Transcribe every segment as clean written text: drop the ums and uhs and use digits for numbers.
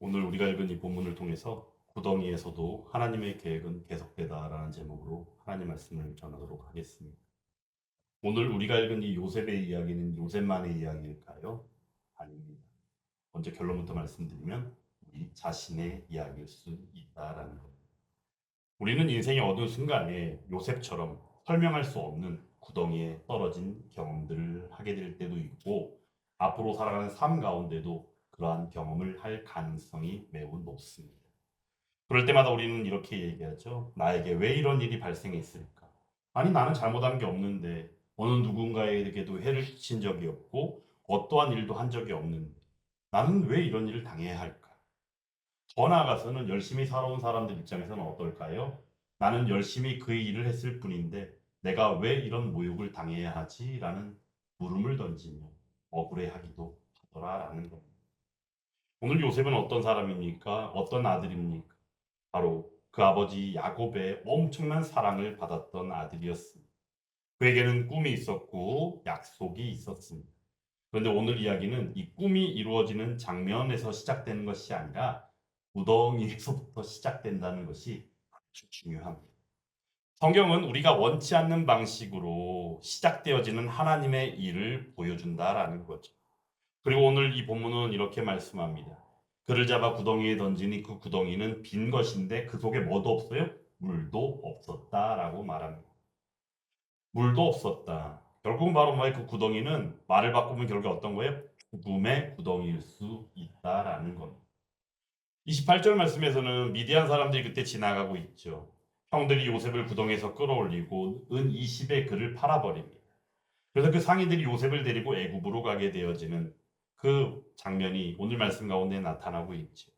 오늘 우리가 읽은 이 본문을 통해서 구덩이에서도 하나님의 계획은 계속되다라는 제목으로 하나님 말씀을 전하도록 하겠습니다. 오늘 우리가 읽은 이 요셉의 이야기는 요셉만의 이야기일까요? 아닙니다. 먼저 결론부터 말씀드리면 우리 자신의 이야기일 수 있다라는 겁니다. 우리는 인생의 어두운 순간에 요셉처럼 설명할 수 없는 구덩이에 떨어진 경험들을 하게 될 때도 있고 앞으로 살아가는 삶 가운데도 그러한 경험을 할 가능성이 매우 높습니다. 그럴 때마다 우리는 이렇게 얘기하죠. 나에게 왜 이런 일이 발생했을까? 아니 나는 잘못한 게 없는데 어느 누군가에게도 해를 끼친 적이 없고 어떠한 일도 한 적이 없는데 나는 왜 이런 일을 당해야 할까? 더 나아가서는 열심히 살아온 사람들 입장에서는 어떨까요? 나는 열심히 그 일을 했을 뿐인데 내가 왜 이런 모욕을 당해야 하지? 라는 물음을 던지며 억울해하기도 하더라라는 겁니다. 오늘 요셉은 어떤 사람입니까? 어떤 아들입니까? 바로 그 아버지 야곱의 엄청난 사랑을 받았던 아들이었습니다. 그에게는 꿈이 있었고 약속이 있었습니다. 그런데 오늘 이야기는 이 꿈이 이루어지는 장면에서 시작되는 것이 아니라 무덩이에서부터 시작된다는 것이 아주 중요합니다. 성경은 우리가 원치 않는 방식으로 시작되어지는 하나님의 일을 보여준다라는 거죠. 그리고 오늘 이 본문은 이렇게 말씀합니다. 그를 잡아 구덩이에 던지니 그 구덩이는 빈 것인데 그 속에 뭐도 없어요? 물도 없었다라고 말합니다. 물도 없었다. 결국은 바로 뭐예요? 그 구덩이는 말을 바꾸면 결국 어떤 거예요? 죽음의 구덩이일 수 있다라는 겁니다. 28절 말씀에서는 미디안 사람들이 그때 지나가고 있죠. 형들이 요셉을 구덩이에서 끌어올리고 은 20의 그를 팔아버립니다. 그래서 그 상인들이 요셉을 데리고 애굽으로 가게 되어지는 그 장면이 오늘 말씀 가운데 나타나고 있죠.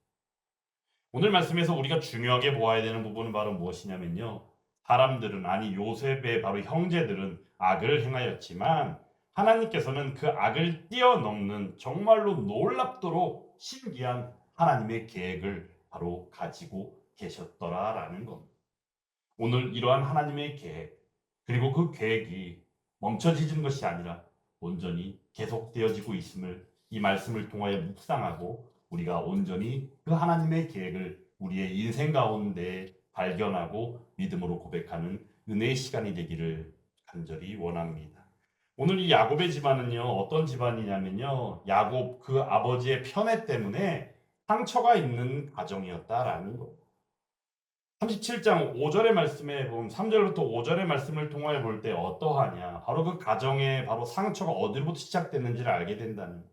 오늘 말씀에서 우리가 중요하게 보아야 되는 부분은 바로 무엇이냐면요. 사람들은 아니 요셉의 바로 형제들은 악을 행하였지만 하나님께서는 그 악을 뛰어넘는 정말로 놀랍도록 신기한 하나님의 계획을 바로 가지고 계셨더라라는 겁니다. 오늘 이러한 하나님의 계획 그리고 그 계획이 멈춰지는 것이 아니라 온전히 계속되어지고 있음을 이 말씀을 통하여 묵상하고 우리가 온전히 그 하나님의 계획을 우리의 인생 가운데 발견하고 믿음으로 고백하는 은혜의 시간이 되기를 간절히 원합니다. 오늘 이 야곱의 집안은요 어떤 집안이냐면요 야곱 그 아버지의 편애 때문에 상처가 있는 가정이었다라는 거. 37장 5절의 말씀에 보면 3절부터 5절의 말씀을 통하여 볼 때 어떠하냐. 바로 그 가정의 바로 상처가 어디로부터 시작됐는지를 알게 된다는 거예요.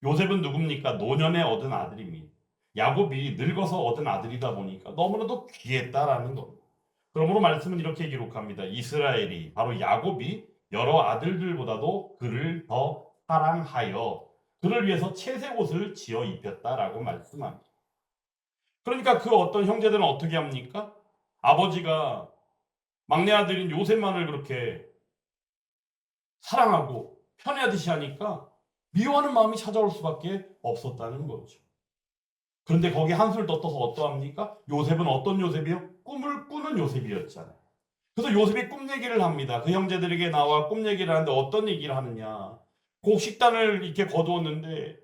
요셉은 누굽니까? 노년에 얻은 아들입니다. 야곱이 늙어서 얻은 아들이다 보니까 너무나도 귀했다라는 겁니다. 그러므로 말씀은 이렇게 기록합니다. 이스라엘이 바로 야곱이 여러 아들들보다도 그를 더 사랑하여 그를 위해서 채색 옷을 지어 입혔다라고 말씀합니다. 그러니까 그 어떤 형제들은 어떻게 합니까? 아버지가 막내 아들인 요셉만을 그렇게 사랑하고 편애하듯이 하니까 미워하는 마음이 찾아올 수밖에 없었다는 거죠. 그런데 거기 한술 더 떠서 어떠합니까? 요셉은 어떤 요셉이요? 꿈을 꾸는 요셉이었잖아요. 그래서 요셉이 꿈 얘기를 합니다. 그 형제들에게 나와 꿈 얘기를 하는데 어떤 얘기를 하느냐. 곡식단을 이렇게 거두었는데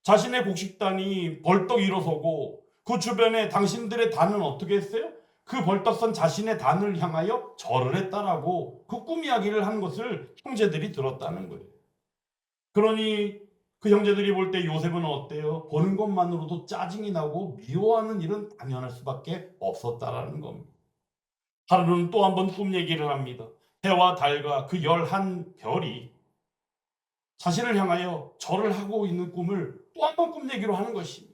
자신의 곡식단이 벌떡 일어서고 그 주변에 당신들의 단은 어떻게 했어요? 그 벌떡 선 자신의 단을 향하여 절을 했다라고 그 꿈 이야기를 한 것을 형제들이 들었다는 거예요. 그러니 그 형제들이 볼 때 요셉은 어때요? 보는 것만으로도 짜증이 나고 미워하는 일은 당연할 수밖에 없었다라는 겁니다. 하루는 또 한 번 꿈 얘기를 합니다. 해와 달과 그 11별이 자신을 향하여 절을 하고 있는 꿈을 또 한 번 꿈 얘기로 하는 것입니다.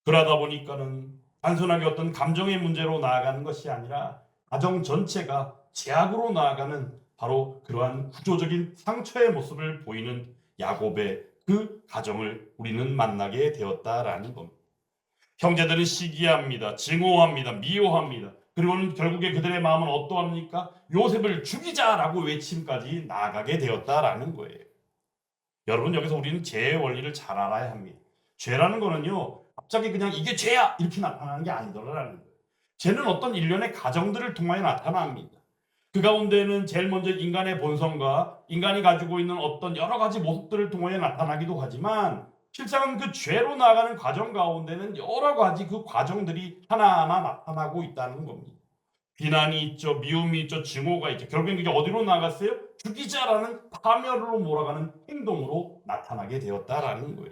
그러다 보니까는 단순하게 어떤 감정의 문제로 나아가는 것이 아니라 가정 전체가 죄악으로 나아가는 바로 그러한 구조적인 상처의 모습을 보이는 야곱의 그 가정을 우리는 만나게 되었다라는 겁니다. 형제들은 시기합니다. 증오합니다. 미워합니다. 그리고는 결국에 그들의 마음은 어떠합니까? 요셉을 죽이자라고 외침까지 나아가게 되었다라는 거예요. 여러분 여기서 우리는 죄의 원리를 잘 알아야 합니다. 죄라는 거는요. 갑자기 그냥 이게 죄야 이렇게 나타나는 게 아니더라라는 거예요. 죄는 어떤 일련의 과정들을 통하여 나타납니다. 그 가운데는 제일 먼저 인간의 본성과 인간이 가지고 있는 어떤 여러 가지 모습들을 통하여 나타나기도 하지만 실상은 그 죄로 나아가는 과정 가운데는 여러 가지 그 과정들이 하나하나 나타나고 있다는 겁니다. 비난이 있죠, 미움이 있죠, 증오가 있죠. 결국엔 그게 어디로 나갔어요? 죽이자라는 파멸로 몰아가는 행동으로 나타나게 되었다라는 거예요.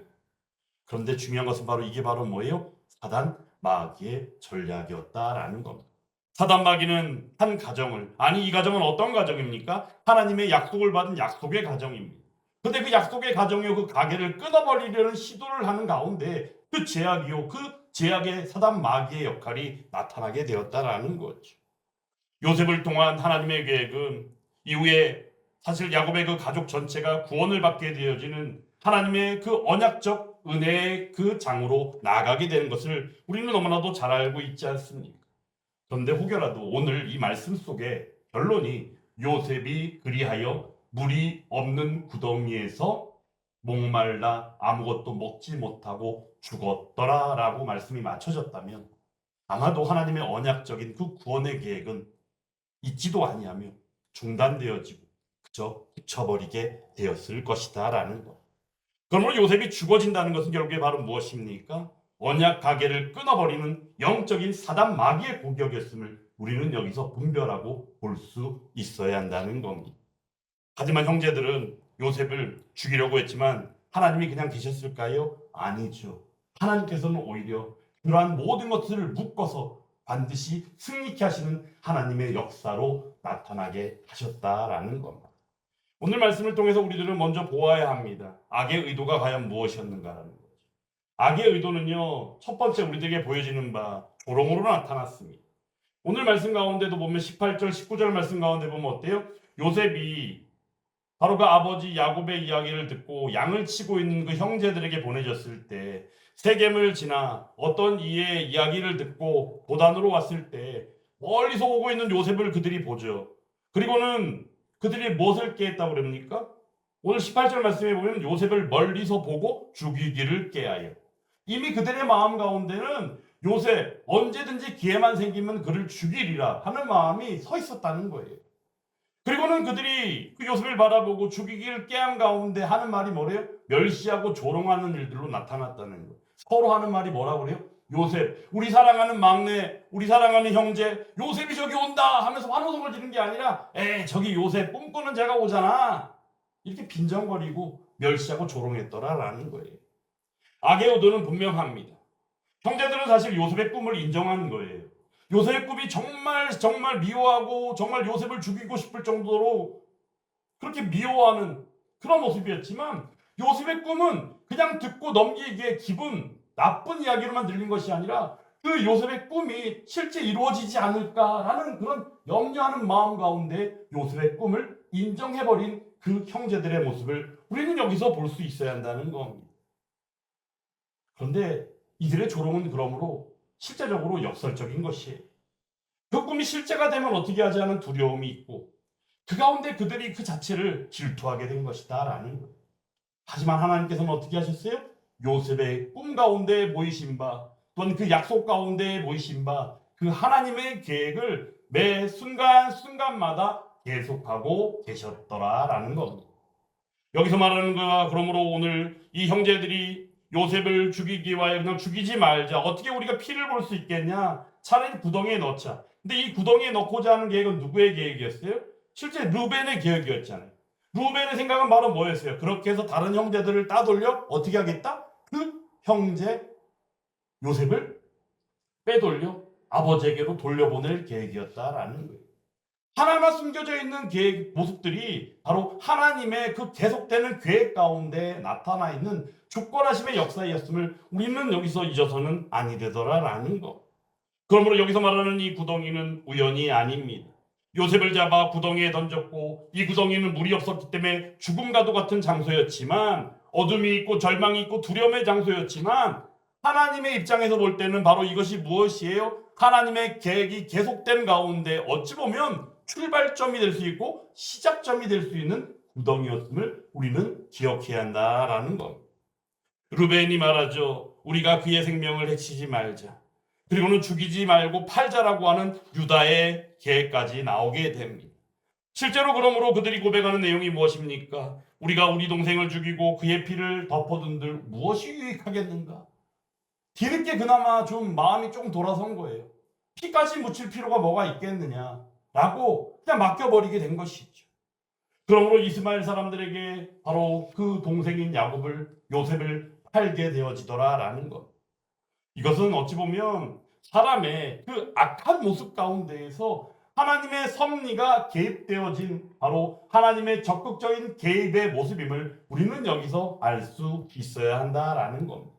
그런데 중요한 것은 바로 이게 바로 뭐예요? 사단 마귀의 전략이었다라는 겁니다. 사단 마귀는 한 가정을, 아니 이 가정은 어떤 가정입니까? 하나님의 약속을 받은 약속의 가정입니다. 근데 그 약속의 가정이요, 그 가계를 끊어버리려는 시도를 하는 가운데 그 제약이요, 그 제약의 사단 마귀의 역할이 나타나게 되었다라는 거죠. 요셉을 통한 하나님의 계획은 이후에 사실 야곱의 그 가족 전체가 구원을 받게 되어지는 하나님의 그 언약적 은혜의 그 장으로 나아가게 되는 것을 우리는 너무나도 잘 알고 있지 않습니까? 그런데 혹여라도 오늘 이 말씀 속에 결론이 요셉이 그리하여 물이 없는 구덩이에서 목말라 아무것도 먹지 못하고 죽었더라라고 말씀이 맞춰졌다면 아마도 하나님의 언약적인 그 구원의 계획은 있지도 아니하며 중단되어지고 그저 잊혀버리게 되었을 것이다라는 것. 그러므로 요셉이 죽어진다는 것은 결국에 바로 무엇입니까? 언약 가계를 끊어버리는 영적인 사단 마귀의 공격이었음을 우리는 여기서 분별하고 볼 수 있어야 한다는 겁니다. 하지만 형제들은 요셉을 죽이려고 했지만 하나님이 그냥 계셨을까요? 아니죠. 하나님께서는 오히려 그러한 모든 것들을 묶어서 반드시 승리케 하시는 하나님의 역사로 나타나게 하셨다라는 겁니다. 오늘 말씀을 통해서 우리들은 먼저 보아야 합니다. 악의 의도가 과연 무엇이었는가라는 거죠. 악의 의도는요, 첫 번째 우리들에게 보여지는 바 조롱으로 나타났습니다. 오늘 말씀 가운데도 보면 18절, 19절 말씀 가운데 보면 어때요? 요셉이 바로 그 아버지 야곱의 이야기를 듣고 양을 치고 있는 그 형제들에게 보내졌을 때 세겜을 지나 어떤 이의 이야기를 듣고 도단으로 왔을 때 멀리서 오고 있는 요셉을 그들이 보죠. 그리고는 그들이 무엇을 깨했다고 그럽니까? 오늘 18절 말씀에 보면 요셉을 멀리서 보고 죽이기를 깨하여. 이미 그들의 마음 가운데는 요셉 언제든지 기회만 생기면 그를 죽이리라 하는 마음이 서 있었다는 거예요. 그리고는 그들이 그 요셉을 바라보고 죽이기를 깨한 가운데 하는 말이 뭐래요? 멸시하고 조롱하는 일들로 나타났다는 거예요. 서로 하는 말이 뭐라고 그래요? 요셉, 우리 사랑하는 막내, 우리 사랑하는 형제, 요셉이 저기 온다 하면서 환호성을 지는 게 아니라 저기 요셉 꿈꾸는 자가 오잖아. 이렇게 빈정거리고 멸시하고 조롱했더라라는 거예요. 악의 의도는 분명합니다. 형제들은 사실 요셉의 꿈을 인정한 거예요. 요셉의 꿈이 정말 미워하고 정말 요셉을 죽이고 싶을 정도로 그렇게 미워하는 그런 모습이었지만 요셉의 꿈은 그냥 듣고 넘기기에 기분 나쁜 이야기로만 들린 것이 아니라 그 요셉의 꿈이 실제 이루어지지 않을까라는 그런 염려하는 마음 가운데 요셉의 꿈을 인정해버린 그 형제들의 모습을 우리는 여기서 볼 수 있어야 한다는 겁니다. 그런데 이들의 조롱은 그러므로 실제적으로 역설적인 것이에요. 그 꿈이 실제가 되면 어떻게 하지 하는 두려움이 있고 그 가운데 그들이 그 자체를 질투하게 된 것이다 라는 거예요. 하지만 하나님께서는 어떻게 하셨어요? 요셉의 꿈 가운데 보이신 바 또는 그 약속 가운데 보이신 바 그 하나님의 계획을 매 순간순간마다 계속하고 계셨더라라는 겁니다. 여기서 말하는 거야. 그러므로 오늘 이 형제들이 요셉을 죽이기 위하여 그냥 죽이지 말자. 어떻게 우리가 피를 볼 수 있겠냐? 차라리 구덩이에 넣자. 근데 이 구덩이에 넣고자 하는 계획은 누구의 계획이었어요? 실제 루벤의 계획이었잖아요. 루벤의 생각은 바로 뭐였어요? 그렇게 해서 다른 형제들을 따돌려 어떻게 하겠다? 그 형제 요셉을 빼돌려 아버지에게로 돌려보낼 계획이었다라는 거예요. 하나하나 숨겨져 있는 계획 모습들이 바로 하나님의 그 계속되는 계획 가운데 나타나 있는 주권하심의 역사였음을 우리는 여기서 잊어서는 아니 되더라라는 것. 그러므로 여기서 말하는 이 구덩이는 우연이 아닙니다. 요셉을 잡아 구덩이에 던졌고 이 구덩이는 물이 없었기 때문에 죽음과도 같은 장소였지만 어둠이 있고 절망이 있고 두려움의 장소였지만 하나님의 입장에서 볼 때는 바로 이것이 무엇이에요? 하나님의 계획이 계속된 가운데 어찌 보면 출발점이 될 수 있고 시작점이 될 수 있는 구덩이였음을 우리는 기억해야 한다라는 것. 루벤이 말하죠. 우리가 그의 생명을 해치지 말자. 그리고는 죽이지 말고 팔자라고 하는 유다의 계획까지 나오게 됩니다. 실제로 그러므로 그들이 고백하는 내용이 무엇입니까? 우리가 우리 동생을 죽이고 그의 피를 덮어둔들 무엇이 유익하겠는가? 뒤늦게 그나마 좀 마음이 좀 돌아선 거예요. 피까지 묻힐 필요가 뭐가 있겠느냐라고 그냥 맡겨버리게 된 것이죠. 그러므로 이스마엘 사람들에게 바로 그 동생인 요셉을 팔게 되어지더라라는 것. 이것은 어찌 보면 사람의 그 악한 모습 가운데에서 하나님의 섭리가 개입되어진 바로 하나님의 적극적인 개입의 모습임을 우리는 여기서 알 수 있어야 한다라는 겁니다.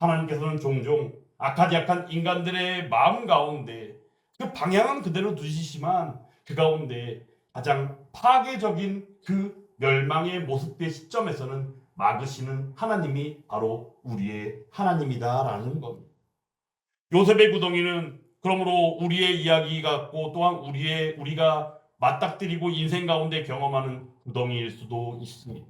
하나님께서는 종종 악하디 악한 인간들의 마음 가운데 그 방향은 그대로 두시지만 그 가운데 가장 파괴적인 그 멸망의 모습의 시점에서는 막으시는 하나님이 바로 우리의 하나님이다라는 겁니다. 요셉의 구덩이는 그러므로 우리의 이야기 같고 또한 우리가 맞닥뜨리고 인생 가운데 경험하는 구덩이일 수도 있습니다.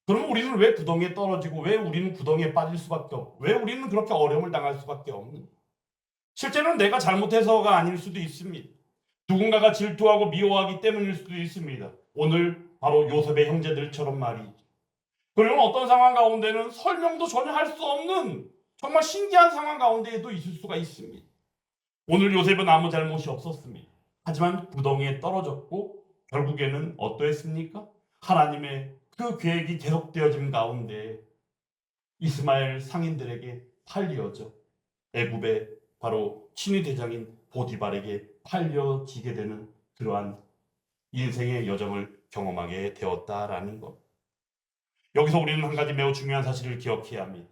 그러면 우리는 왜 구덩이에 떨어지고 왜 우리는 구덩이에 빠질 수밖에 없고 왜 우리는 그렇게 어려움을 당할 수밖에 없는? 실제로는 내가 잘못해서가 아닐 수도 있습니다. 누군가가 질투하고 미워하기 때문일 수도 있습니다. 오늘 바로 요셉의 형제들처럼 말이죠. 그리고 어떤 상황 가운데는 설명도 전혀 할 수 없는 정말 신기한 상황 가운데에도 있을 수가 있습니다. 오늘 요셉은 아무 잘못이 없었습니다. 하지만 구덩이에 떨어졌고 결국에는 어떠했습니까? 하나님의 그 계획이 계속되어진 가운데 이스마엘 상인들에게 팔려져 애굽의 바로 친위 대장인 보디발에게 팔려지게 되는 그러한 인생의 여정을 경험하게 되었다라는 것. 여기서 우리는 한 가지 매우 중요한 사실을 기억해야 합니다.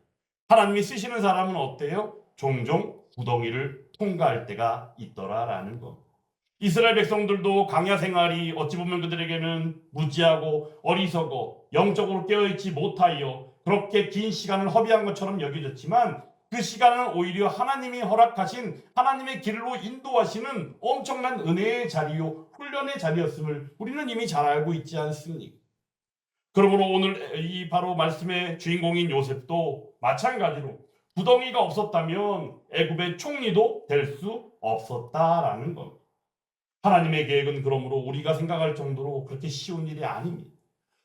하나님이 쓰시는 사람은 어때요? 종종 구덩이를 통과할 때가 있더라라는 것. 이스라엘 백성들도 광야 생활이 어찌 보면 그들에게는 무지하고 어리석어 영적으로 깨어있지 못하여 그렇게 긴 시간을 허비한 것처럼 여겨졌지만 그 시간은 오히려 하나님이 허락하신 하나님의 길로 인도하시는 엄청난 은혜의 자리요 훈련의 자리였음을 우리는 이미 잘 알고 있지 않습니까? 그러므로 오늘 이 바로 말씀의 주인공인 요셉도 마찬가지로 구덩이가 없었다면 애굽의 총리도 될 수 없었다라는 겁니다. 하나님의 계획은 그러므로 우리가 생각할 정도로 그렇게 쉬운 일이 아닙니다.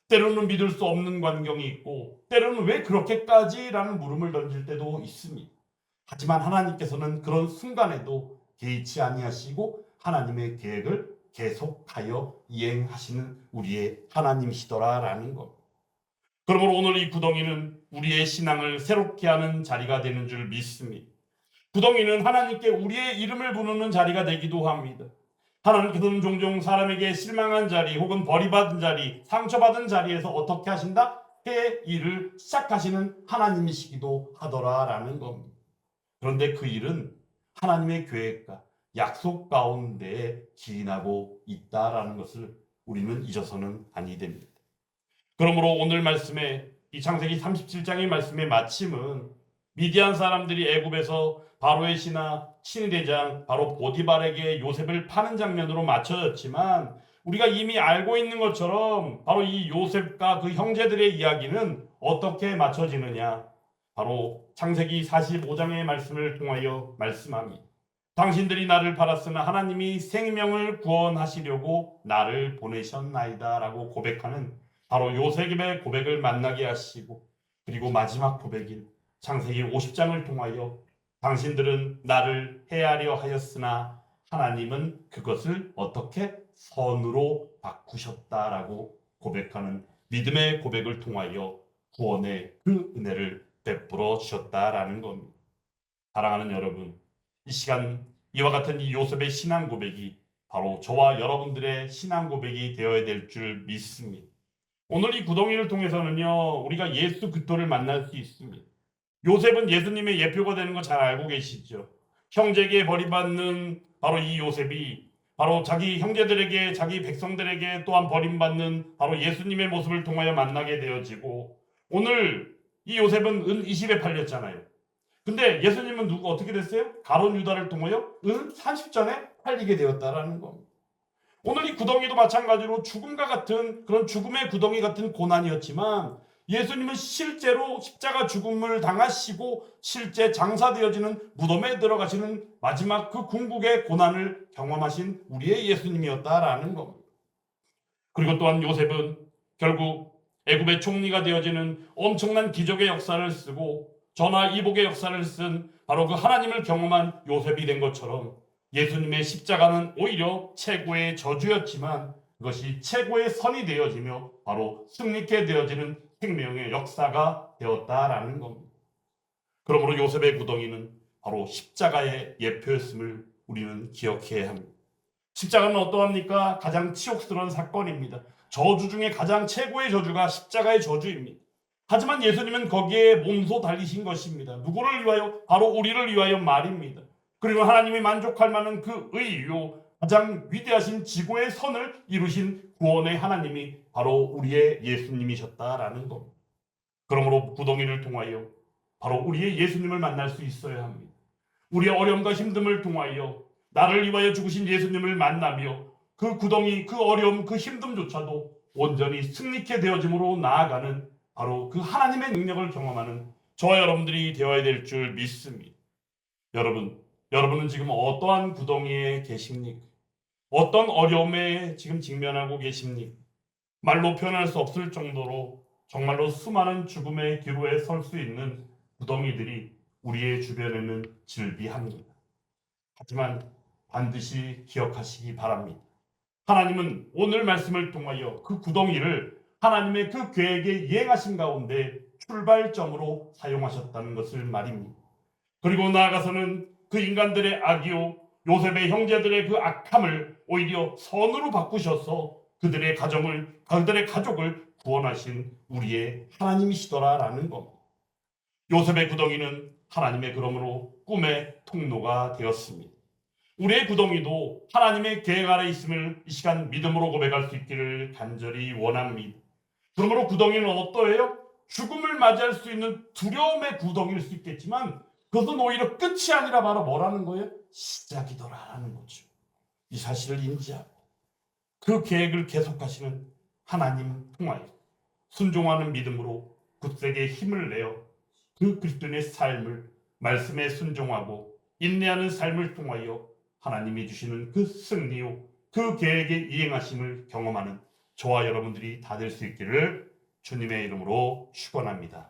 때로는 믿을 수 없는 광경이 있고 때로는 왜 그렇게까지라는 물음을 던질 때도 있습니다. 하지만 하나님께서는 그런 순간에도 개의치 아니하시고 하나님의 계획을 계속하여 이행하시는 우리의 하나님이시더라라는 것. 그러므로 오늘 이 구덩이는 우리의 신앙을 새롭게 하는 자리가 되는 줄 믿습니다. 구덩이는 하나님께 우리의 이름을 부르는 자리가 되기도 합니다. 하나님께서는 종종 사람에게 실망한 자리 혹은 버림받은 자리, 상처받은 자리에서 어떻게 하신다? 새 일을 시작하시는 하나님이시기도 하더라라는 겁니다. 그런데 그 일은 하나님의 계획과 약속 가운데 기인하고 있다라는 것을 우리는 잊어서는 아니 됩니다. 그러므로 오늘 말씀에 이 창세기 37장의 말씀의 마침은 미디안 사람들이 애굽에서 바로의 신하 친위대장 바로 보디발에게 요셉을 파는 장면으로 맞춰졌지만 우리가 이미 알고 있는 것처럼 바로 이 요셉과 그 형제들의 이야기는 어떻게 맞춰지느냐? 바로 창세기 45장의 말씀을 통하여 말씀합니다. 당신들이 나를 팔았으나 하나님이 생명을 구원하시려고 나를 보내셨나이다 라고 고백하는 바로 요셉의 고백을 만나게 하시고 그리고 마지막 고백인 창세기 50장을 통하여 당신들은 나를 해하려 하였으나 하나님은 그것을 어떻게 선으로 바꾸셨다라고 고백하는 믿음의 고백을 통하여 구원의 그 은혜를 베풀어 주셨다라는 겁니다. 사랑하는 여러분, 이 시간 이와 같은 이 요셉의 신앙 고백이 바로 저와 여러분들의 신앙 고백이 되어야 될 줄 믿습니다. 오늘 이 구덩이를 통해서는요 우리가 예수 그리스도를 만날 수 있습니다. 요셉은 예수님의 예표가 되는 거 잘 알고 계시죠. 형제에게 버림받는 바로 이 요셉이 바로 자기 형제들에게 자기 백성들에게 또한 버림받는 바로 예수님의 모습을 통하여 만나게 되어지고 오늘 이 요셉은 은 20에 팔렸잖아요. 근데 예수님은 어떻게 됐어요? 가룟 유다를 통하여 은 30전에 팔리게 되었다라는 겁니다. 오늘 이 구덩이도 마찬가지로 죽음과 같은 그런 죽음의 구덩이 같은 고난이었지만 예수님은 실제로 십자가 죽음을 당하시고 실제 장사되어지는 무덤에 들어가시는 마지막 그 궁극의 고난을 경험하신 우리의 예수님이었다라는 겁니다. 그리고 또한 요셉은 결국 애굽의 총리가 되어지는 엄청난 기적의 역사를 쓰고 전화 이복의 역사를 쓴 바로 그 하나님을 경험한 요셉이 된 것처럼 예수님의 십자가는 오히려 최고의 저주였지만 그것이 최고의 선이 되어지며 바로 승리케 되어지는 생명의 역사가 되었다라는 겁니다. 그러므로 요셉의 구덩이는 바로 십자가의 예표였음을 우리는 기억해야 합니다. 십자가는 어떠합니까? 가장 치욕스러운 사건입니다. 저주 중에 가장 최고의 저주가 십자가의 저주입니다. 하지만 예수님은 거기에 몸소 달리신 것입니다. 누구를 위하여? 바로 우리를 위하여 말입니다. 그리고 하나님이 만족할 만한 그 의요 가장 위대하신 지고의 선을 이루신 구원의 하나님이 바로 우리의 예수님이셨다라는 겁니다. 그러므로 구덩이를 통하여 바로 우리의 예수님을 만날 수 있어야 합니다. 우리의 어려움과 힘듦을 통하여 나를 위하여 죽으신 예수님을 만나며 그 구덩이, 그 어려움, 그 힘듦조차도 온전히 승리케 되어짐으로 나아가는 바로 그 하나님의 능력을 경험하는 저와 여러분들이 되어야 될 줄 믿습니다. 여러분은 지금 어떠한 구덩이에 계십니까? 어떤 어려움에 지금 직면하고 계십니까? 말로 표현할 수 없을 정도로 정말로 수많은 죽음의 기로에 설 수 있는 구덩이들이 우리의 주변에는 즐비합니다. 하지만 반드시 기억하시기 바랍니다. 하나님은 오늘 말씀을 통하여 그 구덩이를 하나님의 그 계획에 이행하신 가운데 출발점으로 사용하셨다는 것을 말입니다. 그리고 나아가서는 그 인간들의 악이요 요셉의 형제들의 그 악함을 오히려 선으로 바꾸셔서 그들의 가족을 구원하신 우리의 하나님이시더라라는 겁니다. 요셉의 구덩이는 하나님의 그러므로 꿈의 통로가 되었습니다. 우리의 구덩이도 하나님의 계획 아래 있음을 이 시간 믿음으로 고백할 수 있기를 간절히 원합니다. 그러므로 구덩이는 어떠해요? 죽음을 맞이할 수 있는 두려움의 구덩이일 수 있겠지만 그것은 오히려 끝이 아니라 바로 뭐라는 거예요? 시작이더라라는 거죠. 이 사실을 인지하고 그 계획을 계속하시는 하나님 통하여 순종하는 믿음으로 굳세게 힘을 내어 그 그리스도인의 삶을 말씀에 순종하고 인내하는 삶을 통하여 하나님이 주시는 그 승리요 그 계획에 이행하심을 경험하는 저와 여러분들이 다 될 수 있기를 주님의 이름으로 축원합니다.